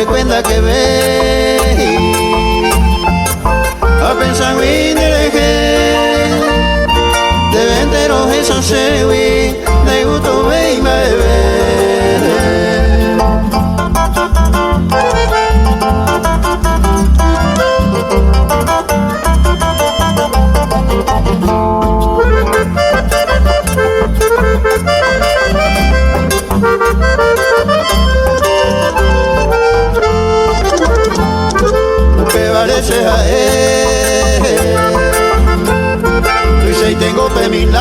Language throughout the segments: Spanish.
Cuenta que ve a pensar bien de venteros esos sewi de gusto ve y bebe a él, y tengo pemilagro,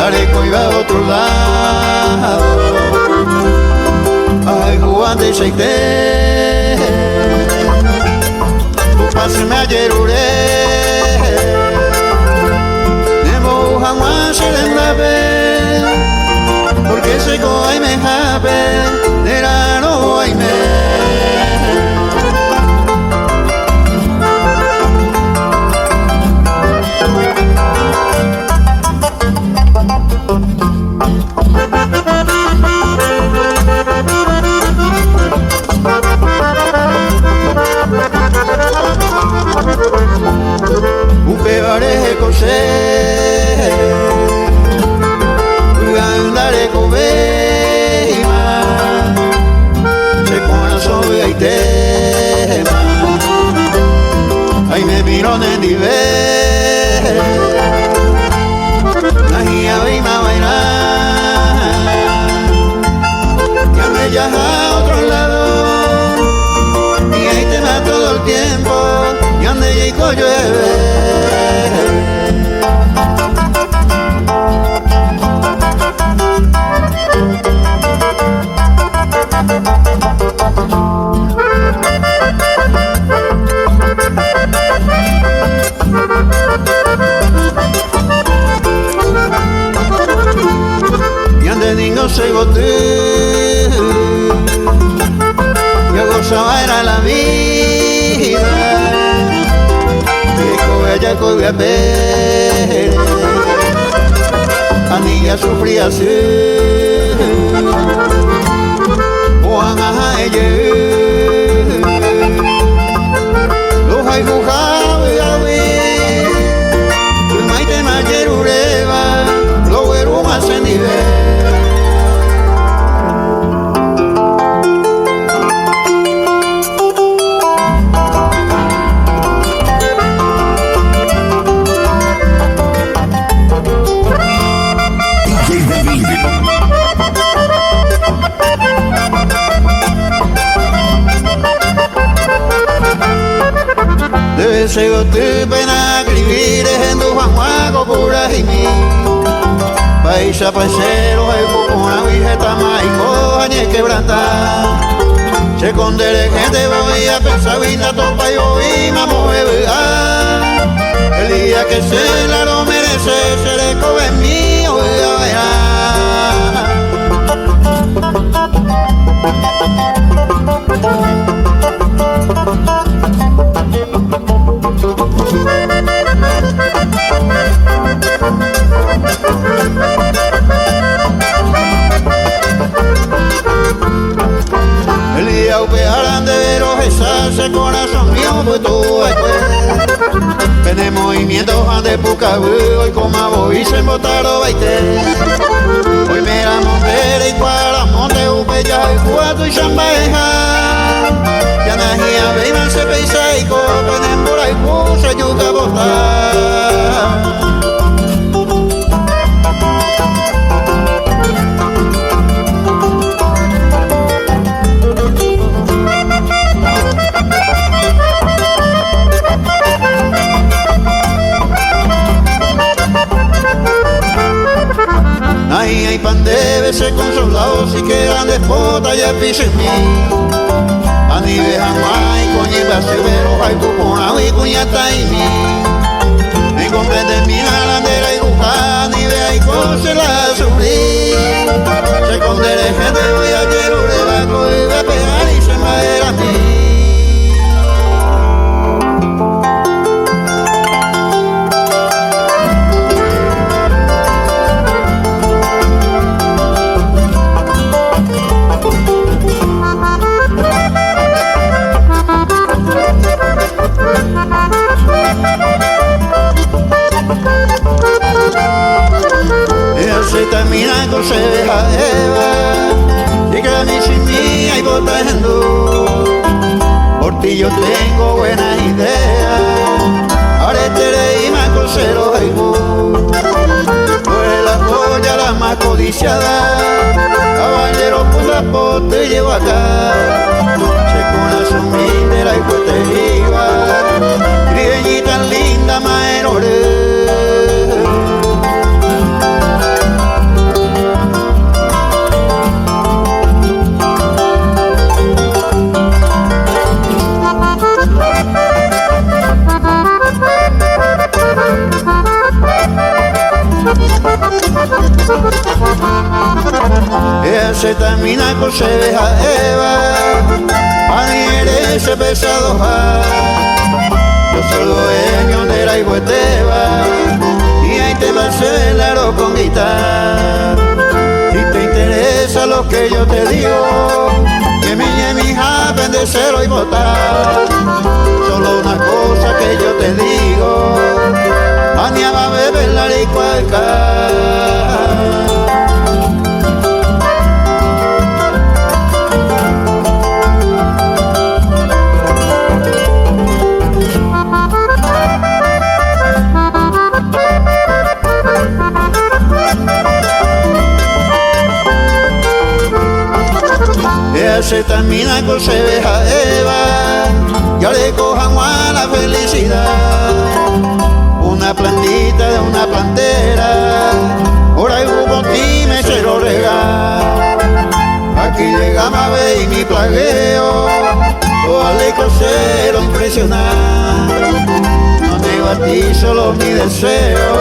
Areco iba a otro lado, ay jugante y seite, pásame ayer uré, nemo jamás se le nabe, porque se coa y me jabe, era no hay me. Upeare cosé, andare covema, se con la soga y tema, ay me miro en nivel, ahí abima bailar, ya me llama a otro lado, y ahí te va todo el tiempo, y ande y llueve. Y ande niño se goté, yo gozaba era la vida. Ella coge a ver, a niña sufría así, Juan a ella, los hay jugado y a ver, el maite mayer ureba, lo güero más en nivel. Debe ser tu pena escribir en tu Juan cura y mi paisa paisero hay poco una vigeta más y cojañe quebrantar se condere gente voy a pensar vinda topa yo y mamo el día que se la lo merece se le coge mío voy a bailar. El día upearán de veros ese corazón mío pues tú Pene movimientos de puca hoy como voy se embotaron baite hoy me la monte y para monte upeya y cuatro y chambeja ya najía veima se peisa y copen en bura y puse yuca botar. se consolado si quedan despota ya pisen mí. Ani vejan mai coñi basevero hay cupona y cuñata y mí. Me comprende mi alandera y buja ni ve hay cose la sufrí. Se condere gente voy a quiero le va a pegar y se me era a mí. Se termina con se deja Eva, llega mi sin mí y votando. Por ti yo tengo buenas ideas, ahora te y más cosero hay pues la joya la más codiciada, caballero puta pote llevo acá, se con la sumindera y pueteriva, trigueñita linda maerore. Se termina con se deja Eva, ese pesado yo soy dueño de la igueteva y ahí te va a hacer el aro con guitarra. Si te interesa lo que yo te digo, que mi hija de cero y botar. Solo una cosa que yo te digo, Ania va a beber la licuaca. Se termina con se deja Eva, ya le cojan a la felicidad. Una plantita de una plantera, ahora hay un botime se lo regala. Aquí llegamos a ver mi plagueo, vale cosero impresionar. No nego a ti solo mi deseo,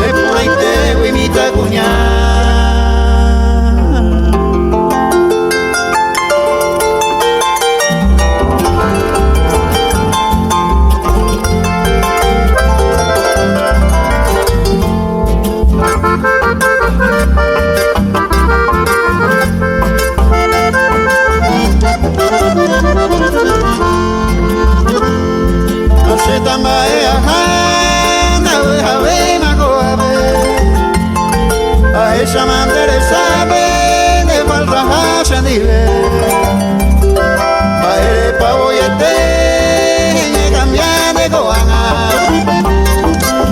de pura intego y mi tacuñar. A esa mandere sabe de falta se nive a el pavo y este cambiar de coana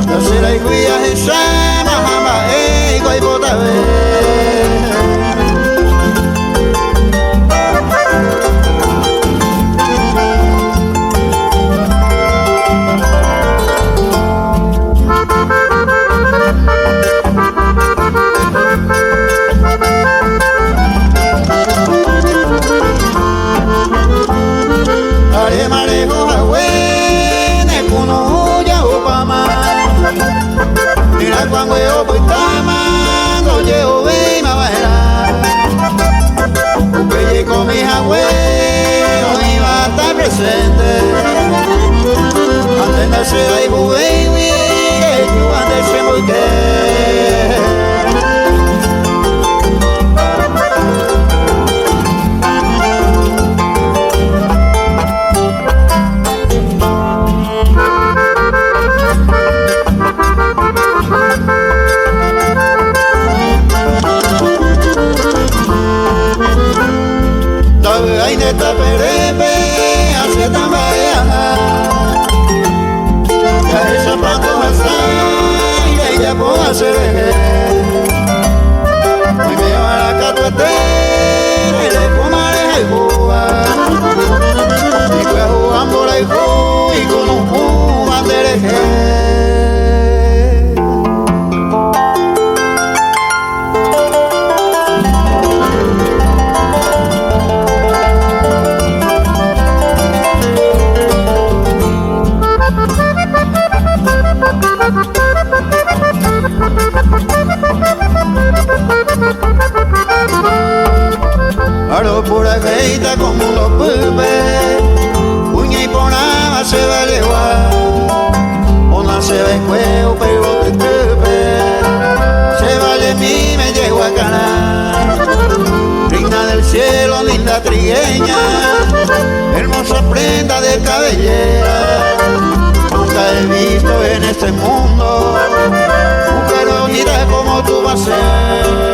no será y cuya esa mamá y bota cuando yo voy tomando llevo bien a bailar porque llego mis abuelos y va a estar presente antes de ser ahí baby yo antes se muy que ay neta perepe hace tan vaya ya esa pato hasta y ella puede hacer y me lleva a la catuete y le comaré el cuba y fue jugando la hijo y con un cuba de prenda de cabellera. Nunca he visto en este mundo mujer bonita como tú vas a ser.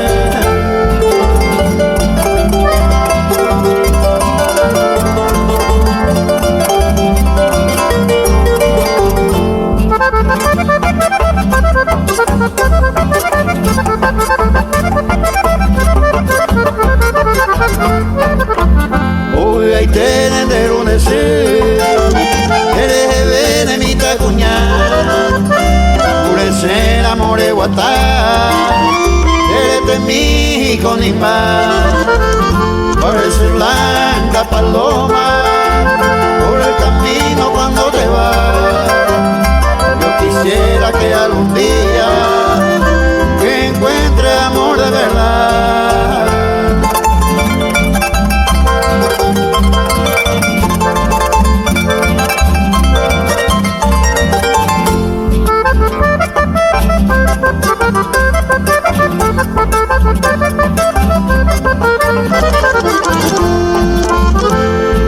Hoy hay tener un decir, eres bene mi tacuñá, purece el amor de guatá, eres de México ni más, parece blanca paloma, por el camino cuando te vas. Yo quisiera que algún día que encuentre amor de verdad.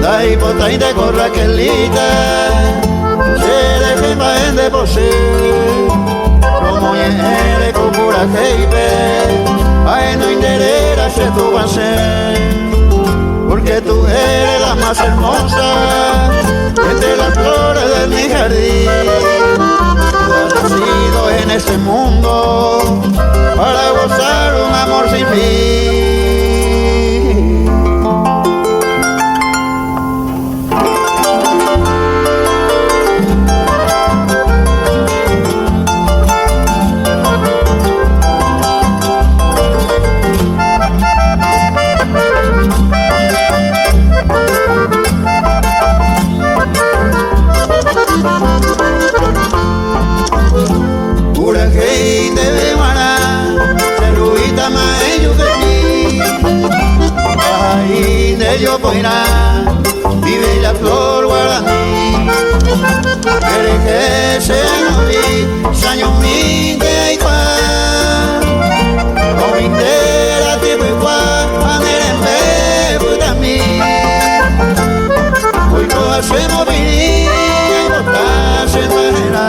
La hipota de corraquelita se deje en de posee, como eres con pura jeipe, ay no interesa si tú vas a ser, porque tú eres la más hermosa entre las flores de mi jardín. Tú has nacido en este mundo para gozar un amor sin fin. Yo poirá, vive la flor guaraní, quiere que se novi, saño mi que igual, o mi tera tipo igual, manera en vez puta mí, hoy todo se moviría y botar se manera.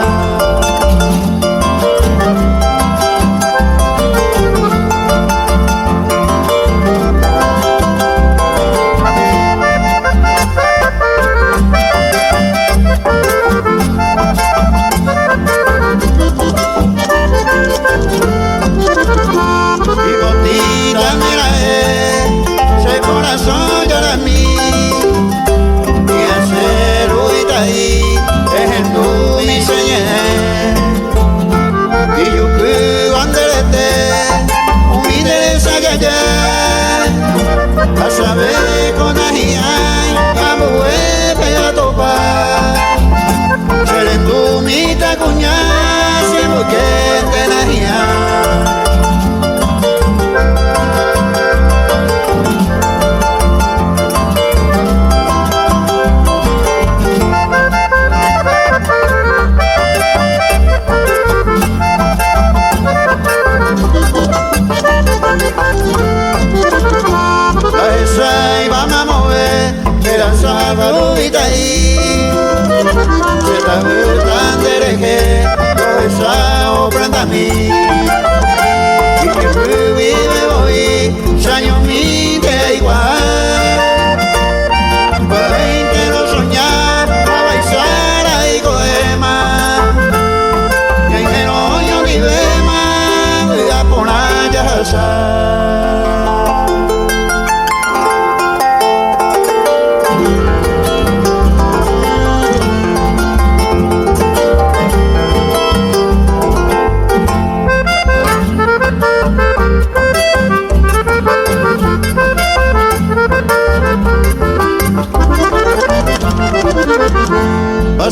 A saber con ajiay, a mueve a topar. Seré tú mi tacuñá, siempre que te ajiay. Y vamos a mover de la salvadita ahí. Se está gustando de reje, lo esa prenda a mí. Y que fui me voy, saño mi de igual. Veinte no soñar, a bailar ahí coema. Y ahí me no yo ni vema, voy a poner ya sa.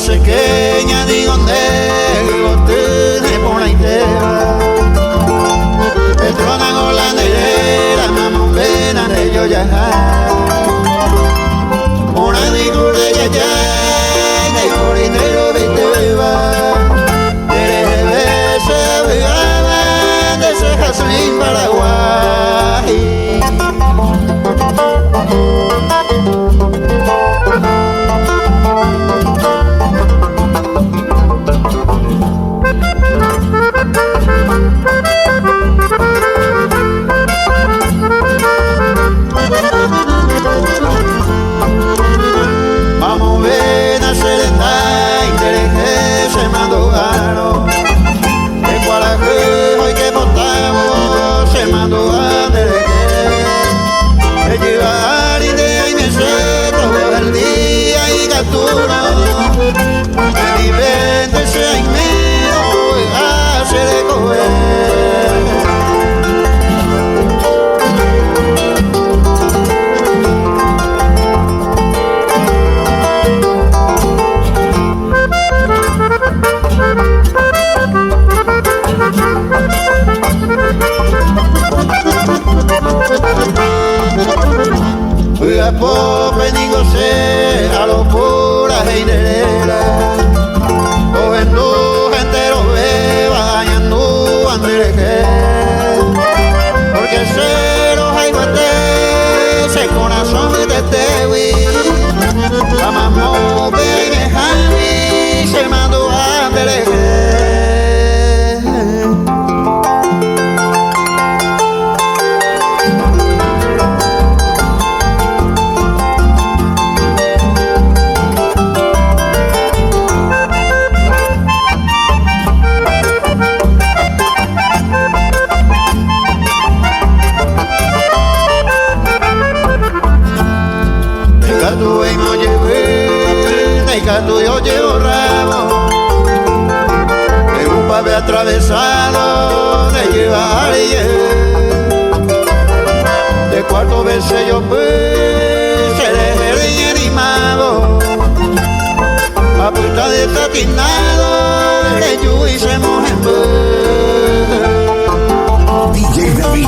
Pequeña digo negro te por la entera Petrona con la negrera mamá pena de yo ya una digo de ya de por dinero viste va eres ese vegana de ese jazmín Paraguay. atravesado de llevar de cuarto veces yo seré animado a puerta de tatinado de yo y se mojen DJ David.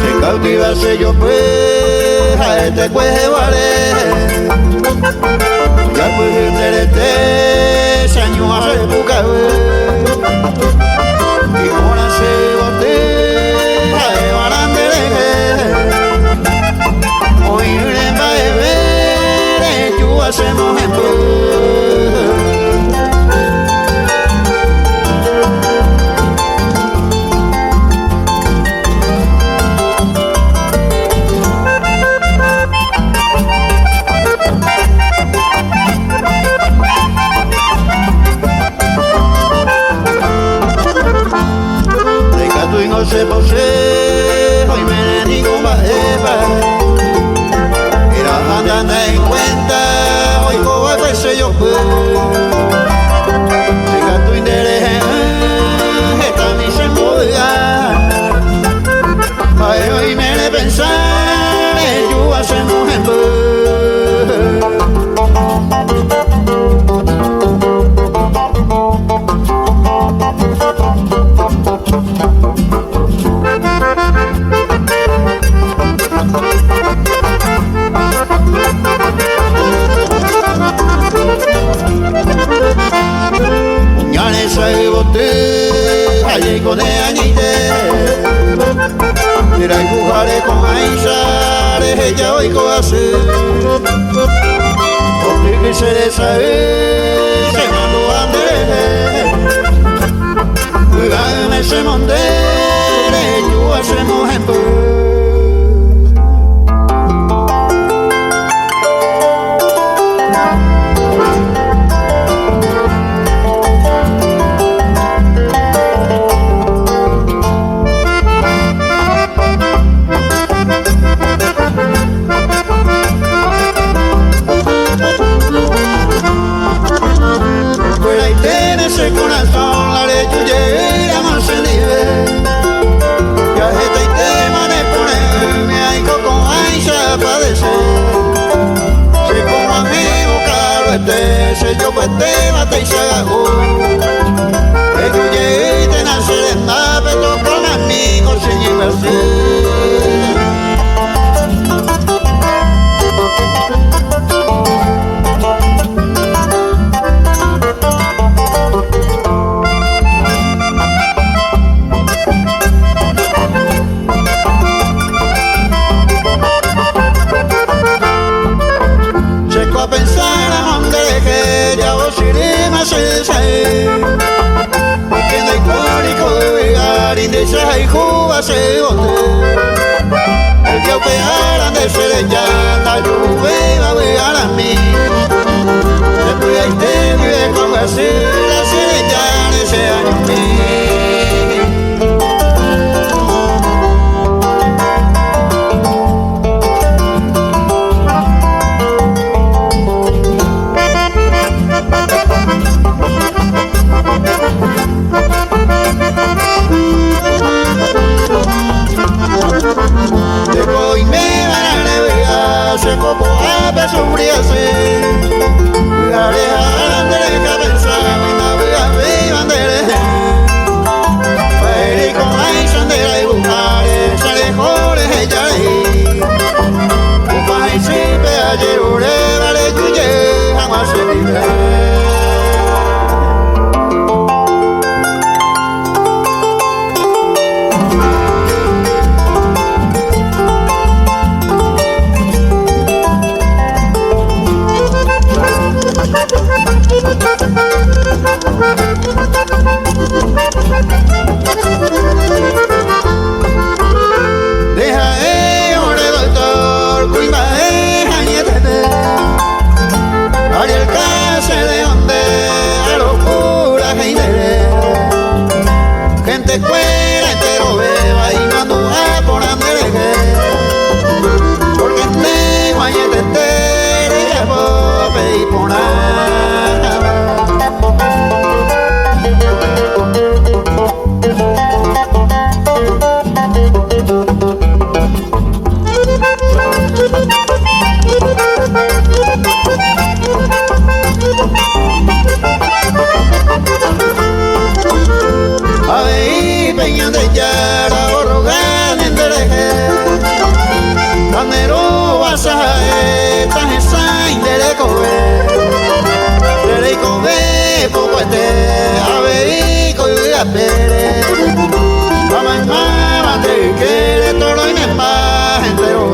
Se cautivase yo pues a este cuejevaré ya pues el terete se año a repucabe y ahora se bote a evarandere hoy le va a ver yo hacemos en no se posee, hoy me digo bajepa era andando en cuenta, hoy como a veces yo pues llega tu interés esta mi se mueva hoy me de pensar yo hacemos en Puñales bote, allí con el añite mira y jugaré con Aisha, ella hoy coase porque que se de saber, se mandó a Andrés cuidarme ese mondere, yo hacemos en ese corazón la de tuyera más se nivel ya este tema de ponerme ahí con Aisha a padecer si como amigo caro se yo pues te mate y se agajó que tuyera y te nace de nada pero con amigos sin inversión. A pensar a donde que ya vos iré más el porque no hay cónico de vegar y de esa y juba se bote el que opearan de ser ya la lluvia va a vegar a mí después ahí te vive con hacer la serella de ese año mío. Hoy me van a navegar escuela entero beba y no anduva por andereje. Porque tengo añete tere y pope y por Ave peña de yara borrogan en dereje Tanero basae tan esa indere kobe poco ave y pere mamá madre que le toro y me pa entero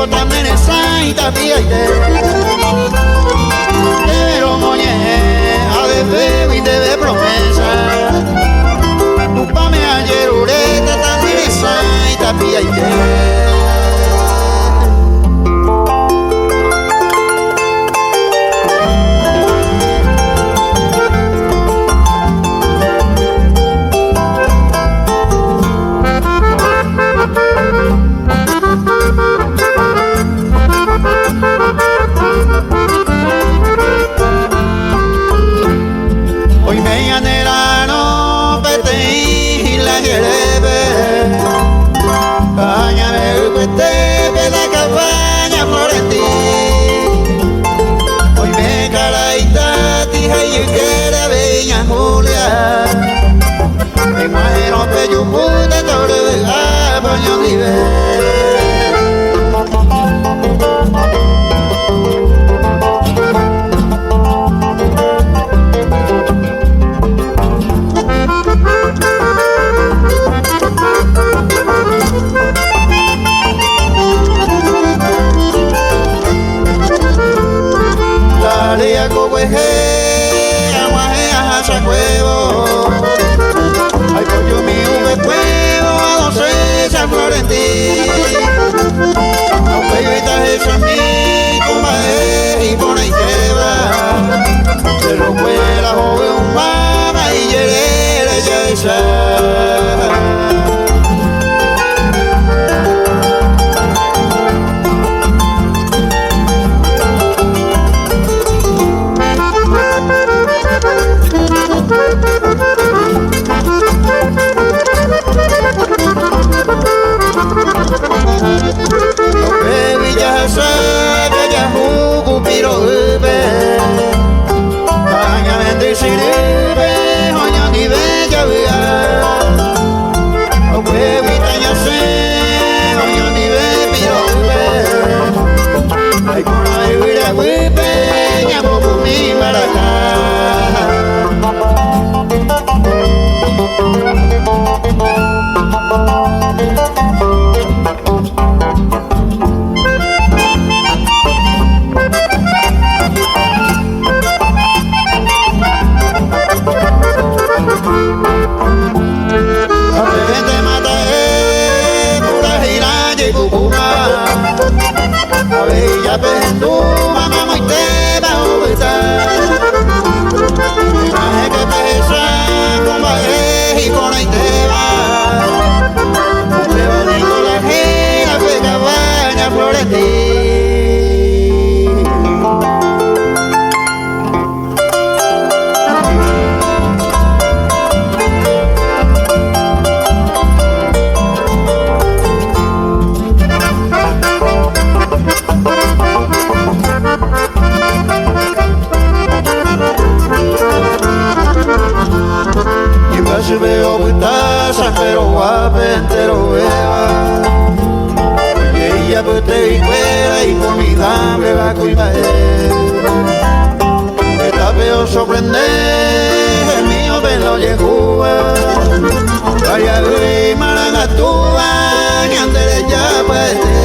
también es aita piaite pero moñe a de fe y de promesa tu pa me ayer ureta también es aita piaite. Hoy me anerano pete y la yerebe caña me pete la cabaña florentí hoy me caraita tija y quiere veña Julia me imagino que yo pude torre a paño nivel. Ay, pollo mío, me puedo a docencia Florentí. Aunque yo esta a mí, comadre, y por ahí te va. Se lo fuera joven un mama y yerere ya esa. Florentí. cuimae. Está feo sorprender, el mío pelo llegó. Vaya y marangatúa, que antes ya puede.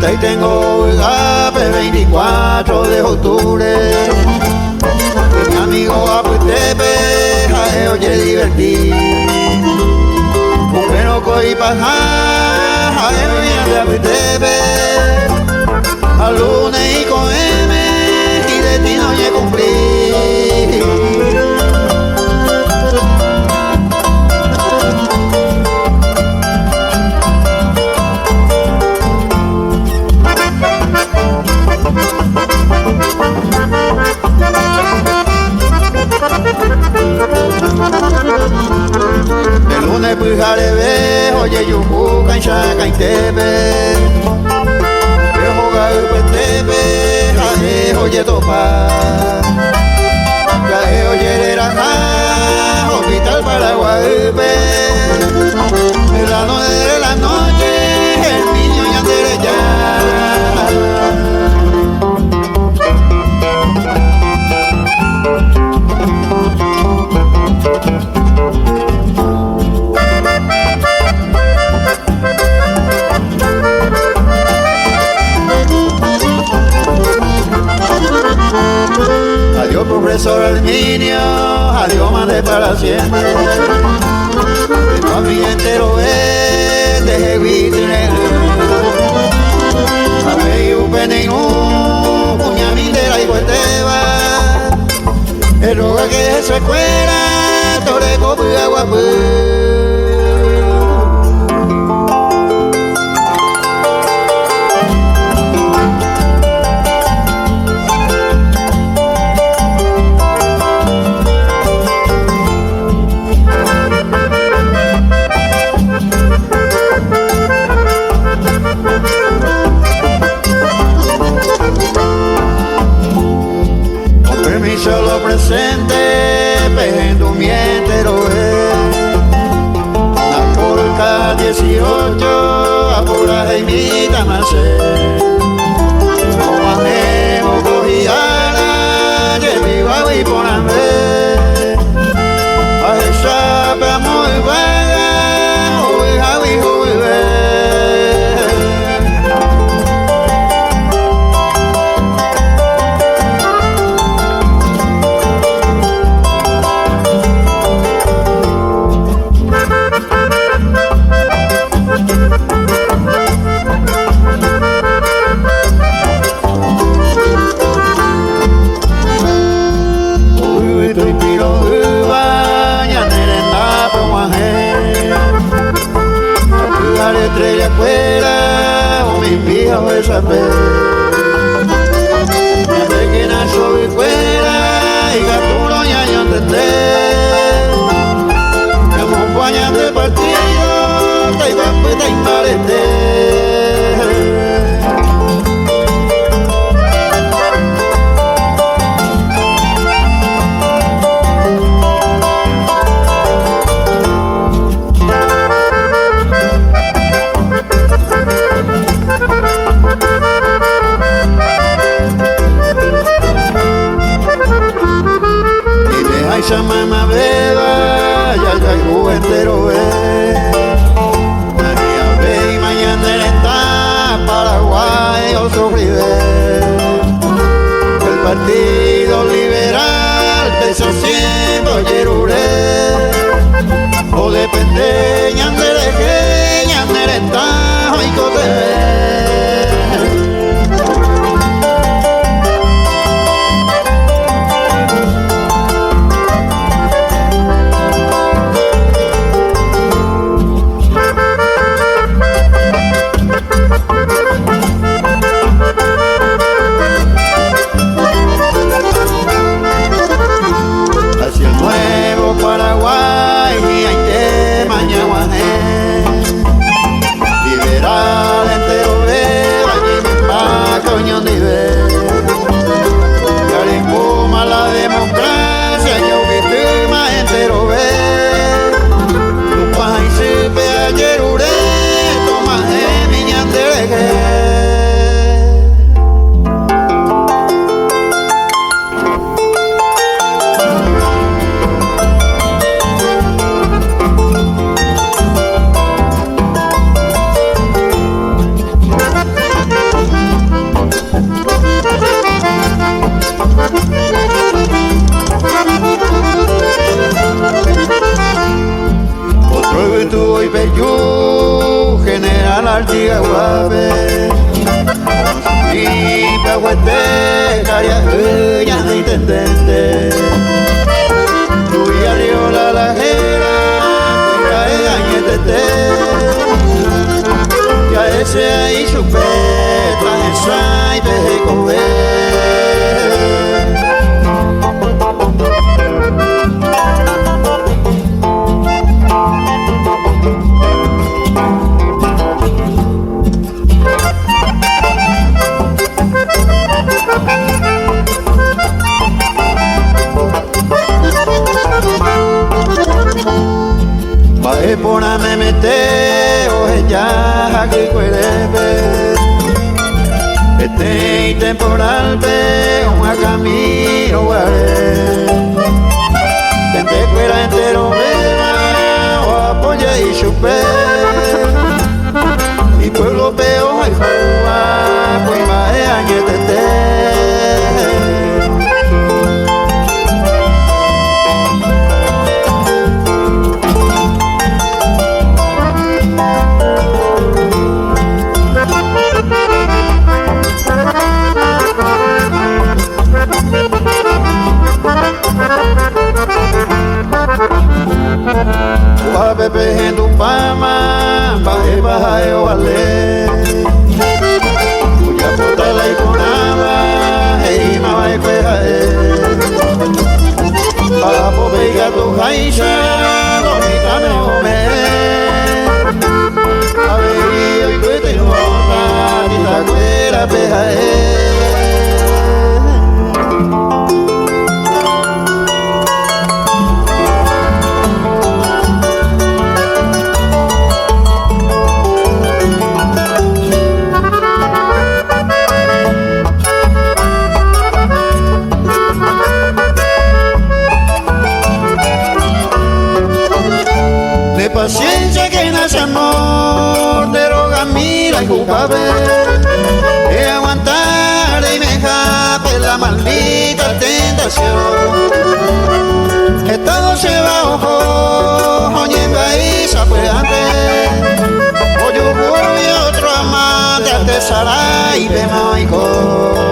Ahí tengo el GAPE 24 de octubre. Mi amigo Aputepe, jae oye divertir. Pero coi paja, jae oye de Aputepe. Al lunes y con M, y de ti no oye cumplir. El lunes pujarebe, oye yuku, cancha, caintebe. Viejo galpe tebe, jae, oye topa. Jae, oye rana, hospital para Guadalupe. En la noche de la noche, el niño ya te ya. Adiós profesor Herminio, adiós madre para siempre. De familia entero es de Jehuite. A ver upene puñamindera y gueteba. El roga que es su escuela, toreco puyaguapú. Solo presente, pejendo mientero la polca 18, apura Jaimita Marcel. Como anemo cogiara, que viva y poname. A esa pa muy vaga, muy javi, muy ve. Estrella fuera, o mi vieja o esa fe. Ya sé que nació y fuera, y gaturo ya yo entendé. Me acompañan de partido, te iba a te imparete. Esa mamá beba, ya el entero ve. María ve y mañana está Paraguay o sufriré. El partido liberal pensó siempre yeruré. O depende ñandere que ñandere está hoy cote. Paraguay, y hay yo general Artigahuabe y Pahuete Caria ya no intendente Tuya Riola la jera Tuya añetete Ya ese ahí su petra esa y pejecobe Pona me mete o ya que cuerebe este temporal pe un camino guare gente fuera entero vema o apoya y chupe y pueblo peo y joa pues mae añetete Pepe hendu pama bae bae wale Uya puta la ikonaba hei mawa kwe hae Papo beiga tu haisha bonita me ome Avei oi kwe te nota nita kwe la pe hae Paciencia que nace amor, deroga mira y culpable de aguantar y me escape la maldita tentación. Estado se va ojo, oñenga y sapueante, hoy voy a otro amante artesará y bemaico.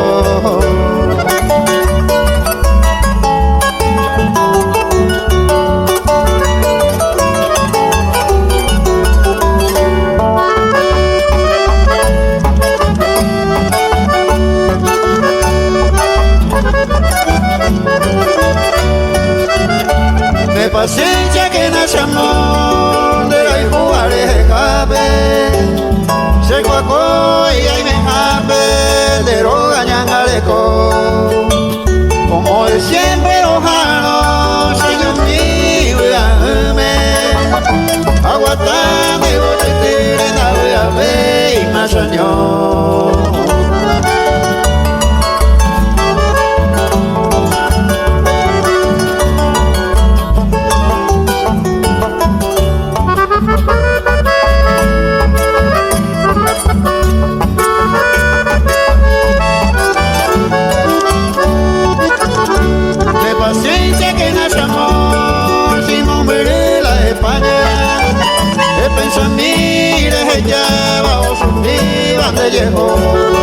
Paciencia que nace amor de la iguare escape se cuaco y ahí me jape de roga ñangaleco como de siempre lojano señor mío llame aguantando y botetire na ve y más años Paciencia que nace amor, si no veré la España, de pensar mire ella bajo su vida de llegó.